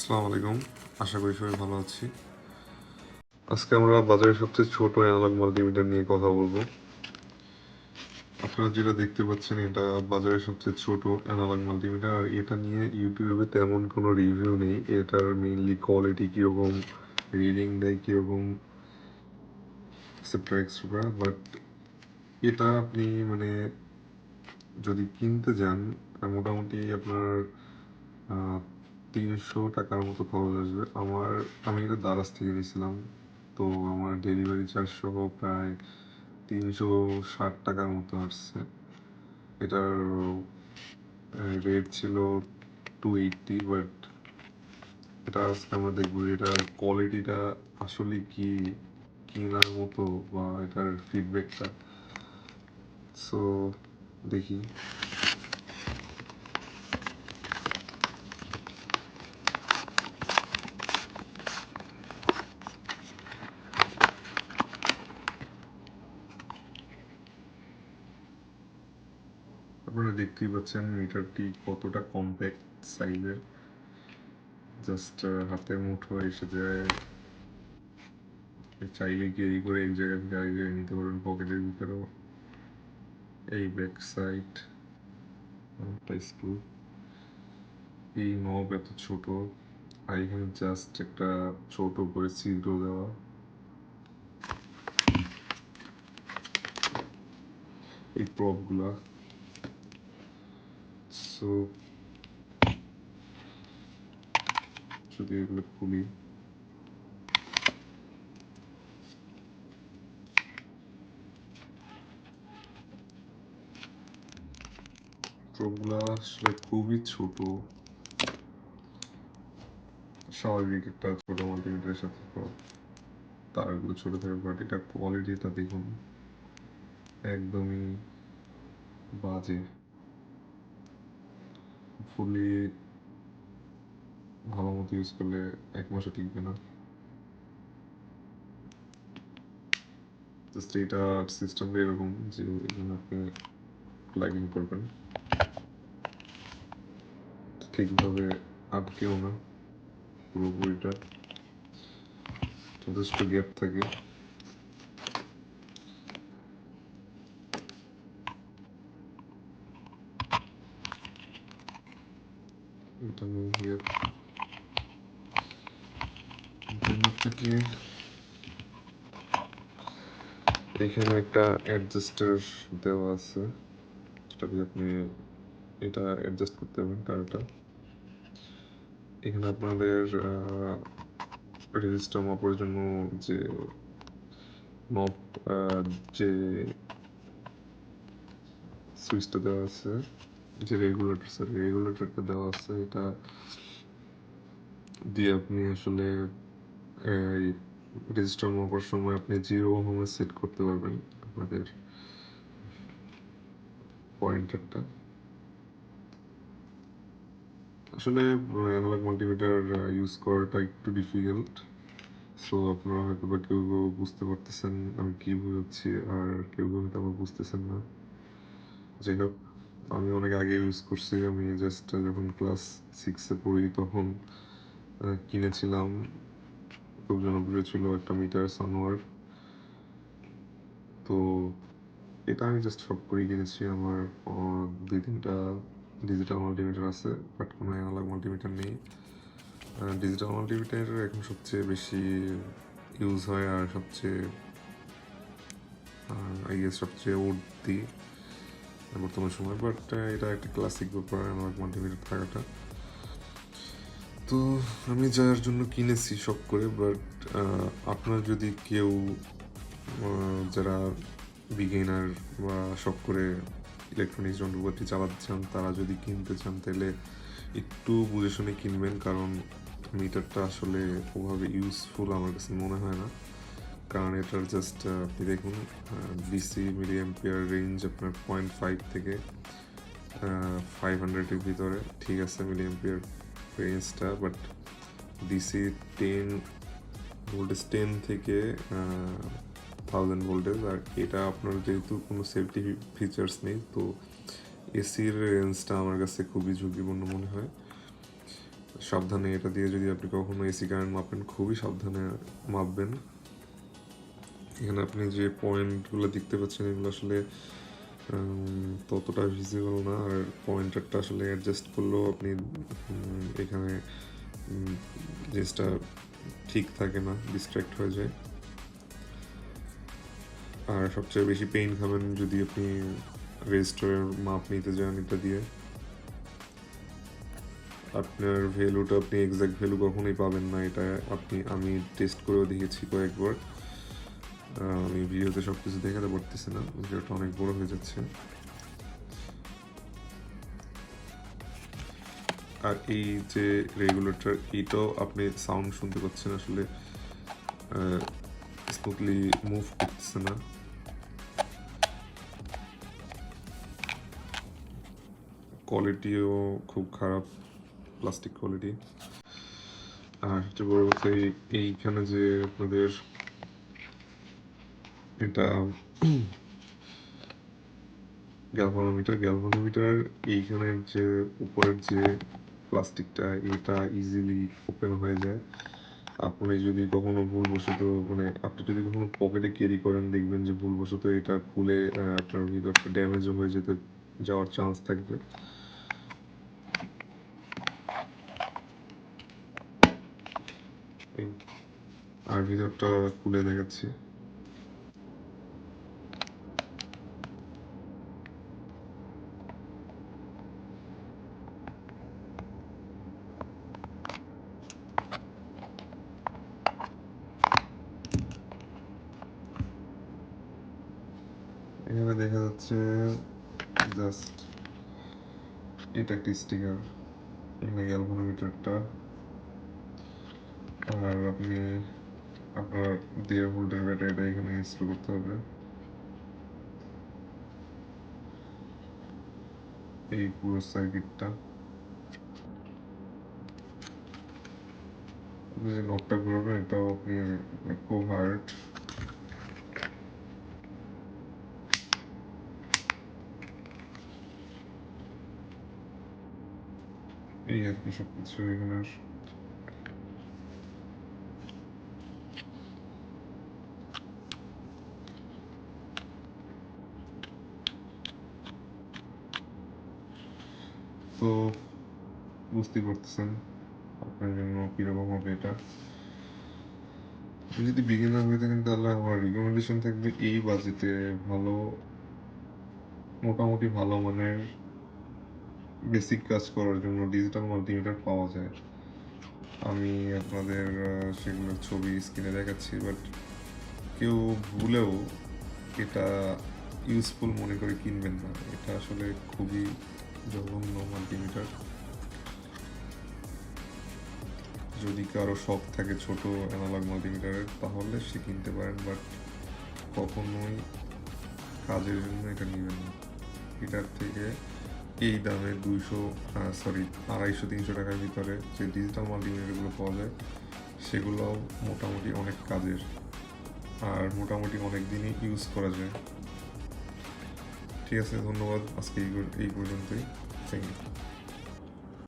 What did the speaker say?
আসসালামু আলাইকুম। আশা করি সবাই ভালো আছি। আজকে আমরা বাজারের সবচেয়ে ছোট অ্যানালগ মাল্টিমিটার নিয়ে কথা বলবো। আপনারা যেটা দেখতে পাচ্ছেন এটা বাজারের সবচেয়ে ছোট অ্যানালগ মাল্টিমিটার। আর এটা নিয়ে ইউটিউবে তেমন কোনো রিভিউ নেই। এটার মেইনলি কোয়ালিটি কীরকম, রিডিং দেয় কীরকম, এক্সেট্রা এক্সেট্রা। বাট এটা আপনি যদি কিনতে যান মোটামুটি আপনার 300 টাকার মতো খরচ আসবে। আমি এটা দারাজ থেকে নিয়েছিলাম, তো আমার ডেলিভারি চার্জ সহ প্রায় 360 টাকার মতো আসছে। এটার রেট ছিল 280, বাট এটা আজকে আমরা দেখবো এটার কোয়ালিটিটা আসলে কি কেনার মতো বা এটার ফিডব্যাকটা। সো দেখি। আপনারা দেখতেই পাচ্ছেন মিটারটি কতটা কম্প্যাক্ট সাইজের। জাস্ট হাতের মুঠো এসে যায়। চাইলে ক্যারি করে এক জায়গা থেকে আরেক জায়গায় নিতে পারবেন পকেটের ভিতরেও। এই ব্যাক সাইড স্ক্রু, এই নব এত ছোট, আর এখানে জাস্ট একটা ছোট করে ছিদ্র দেওয়া। এই প্রপগুলা, সো যদি এগুলো খুলি, প্রপগুলা আসলে খুবই ছোট। স্বাভাবিক একটা ছোট মাল্টিমিটারের সাথে তো তারগুলো ছোট থাকে, বাট এটা কোয়ালিটিটা দেখুন একদমই বাজে। ফুলি ভালো মতো ইউজ করলে 1 মাসও টিকবে না। জাস্ট এটা সিস্টেমটা এরকম যে এখানে আপনি প্লাগ ইন করবেন, ঠিকভাবে আটকেও না, পুরোপুরিটা যথেষ্ট গ্যাপ থাকে। এটা গ্যাপ থেকে এখানে একটা অ্যাডজাস্টার দেওয়া আছে, যেটা দিয়ে আপনি এটা অ্যাডজাস্ট করতে পারবেন কারোটা। এখানে আপনাদের রেজিস্টার মাপার জন্য যে নব, যে সুইচটা দেওয়া আছে, যে রেগুলেটরটা দেওয়া আছে, এটা দিয়ে আপনি আসলে এই রেজিস্টার মাপার সময় আপনি 0 ওহমে সেট করতে পারবেন আপনাদের পয়েন্টারটা। আসলে অ্যানালগ মাল্টিমিটার ইউজ করাটা একটু ডিফিকাল্ট। সো আপনারা হয়তো বা কেউ কেউ বুঝতে পারতেছেন আমি কী বুঝাচ্ছি, আর কেউ কেউ হয়তো আবার বুঝতেছেন না। যাই হোক, আমি অনেক আগে ইউজ করছি। আমি জাস্ট যখন ক্লাস 6-এ পড়ি তখন কিনেছিলাম। খুব জনপ্রিয় ছিল একটা মিটার, সানোয়ার। তো এটা আমি জাস্ট শখ করেই কিনেছি। আমার 2-3টা ডিজিটাল মাল্টিমিটার আছে, বাট কোনো অ্যানালগ মাল্টিমিটার নেই। ডিজিটাল মাল্টিমিটার এখন সবচেয়ে বেশি ইউজ হয় আর সবচেয়ে সবচেয়ে উঠতি বর্তমান সময়। বাট এটা একটা ক্লাসিক ব্যাপার অ্যানালগ মাল্টিমিটার থাকাটা। তো আমি যার জন্য কিনেছি শখ করে। বাট আপনার যদি কেউ যারা বিগিনার বা শখ করে ইলেকট্রনিক্স যন্ত্রপাতি চালাতে চান, তারা যদি কিনতে চান তাহলে একটু বুঝে শুনে কিনবেন, কারণ মিটারটা আসলে ওভাবে ইউজফুল আমার কাছে মনে হয় না। কারণ এটার জাস্ট আপনি দেখুন ডিসি মিলি অ্যাম্পিয়ার রেঞ্জ আপনার 0.5 থেকে 500-এর ভিতরে, ঠিক আছে মিলি অ্যাম্পিয়ার রেঞ্জটা। বাট ডিসি 10 থেকে 1000 ভোল্টেজ। আর এটা আপনার যেহেতু কোনো সেফটি ফিচার্স নেই, তো এসির রেঞ্জটা আমার কাছে খুবই ঝুঁকিপূর্ণ মনে হয়। সাবধানে এটা দিয়ে যদি আপনি কখনো এসি কারেন্ট মাপেন খুবই সাবধানে মাপবেন। এখানে আপনি যে পয়েন্টগুলো দেখতে পাচ্ছেন এগুলো আসলে ততটা ভিজিবল না, আর পয়েন্টারটা আসলে অ্যাডজাস্ট করলেও আপনি এখানে জিনিসটা ঠিক থাকে না, ডিস্ট্র্যাক্ট হয়ে যায়। আর সবচেয়ে বেশি পেইন খাবেন যদি আপনি রেজিস্টারের মাপ নিতে যান এটা দিয়ে। আপনার ভ্যালুটা আপনি এক্সাক্ট ভ্যালু কখনোই পাবেন না, এটা আমি টেস্ট করেও দেখেছি কয়েকবার। আমি ভিডিওতে সব কিছু দেখাতে পারতেছি না, ভিডিওটা অনেক বড় হয়ে যাচ্ছে। আর এই যে রেগুলেটর, এইটাও আপনি সাউন্ড শুনতে পাচ্ছেন, আসলে স্মুথলি মুভ করতেছে না। কোয়ালিটিও খুব খারাপ, প্লাস্টিক কোয়ালিটি। আর সবচেয়ে বড় কথা এইখানে যে আপনাদের এটা গ্যালভানোমিটার এইখানের যে উপরের যে প্লাস্টিকটা, এটা ইজিলি ওপেন হয়ে যায়। আপনি যদি কখনো ভুলবশত আপনি যদি কখনো পকেটে ক্যারি করেন, দেখবেন যে ভুলবশত এটা খুলে আপনার ভিতরটা ড্যামেজও হয়ে যাওয়ার চান্স থাকবে। আর ভিতরটা খুলে দেখাচ্ছি। এখানে দেখা যাচ্ছে জাস্ট এটা একটা স্টিকার, এখানে গ্যালভানোমিটারটা। আর আপনি আপনার 1.5 ভোল্টের ব্যাটারিটা এখানে ইনস্টল করতে হবে। এই পুরো সার্কিটটা আপনি যে নকটা ঘুরাবেন, এটাও আপনি খুব হার্ড। এই আর কি সবকিছু এখানে। তো বুঝতেই পারতেছেন আপনার জন্য কীরকম হবে এটা। আপনি যদি বিগিনার হয়ে থাকেন তাহলে আমার রিকমেন্ডেশন থাকবে এই বাজেটে মোটামুটি ভালো মানের বেসিক কাজ করার জন্য ডিজিটাল মাল্টিমিটার পাওয়া যায়। আমি আপনাদের সেগুলোর ছবি স্ক্রিনে দেখাচ্ছি, বাট কেউ ভুলেও এটা ইউজফুল মনে করে কিনবেন না, এটা আসলে খুবই জঘন্য মাল্টিমিটার। যদি কারো শখ থাকে ছোট অ্যানালগ মাল্টিমিটারের তাহলে সে কিনতে পারেন, বাট কখনোই কাজের জন্য এটা নেবেন না। এটার থেকে এই দামে 250-300 টাকার ভিতরে যে ডিজিটাল মাল্টিমিটারগুলো পাওয়া যায় সেগুলো মোটামুটি অনেক কাজের, আর মোটামুটি অনেক দিনই ইউজ করা যায়। ঠিক আছে, ধন্যবাদ, আজকে এই পর্যন্তই। Thank you.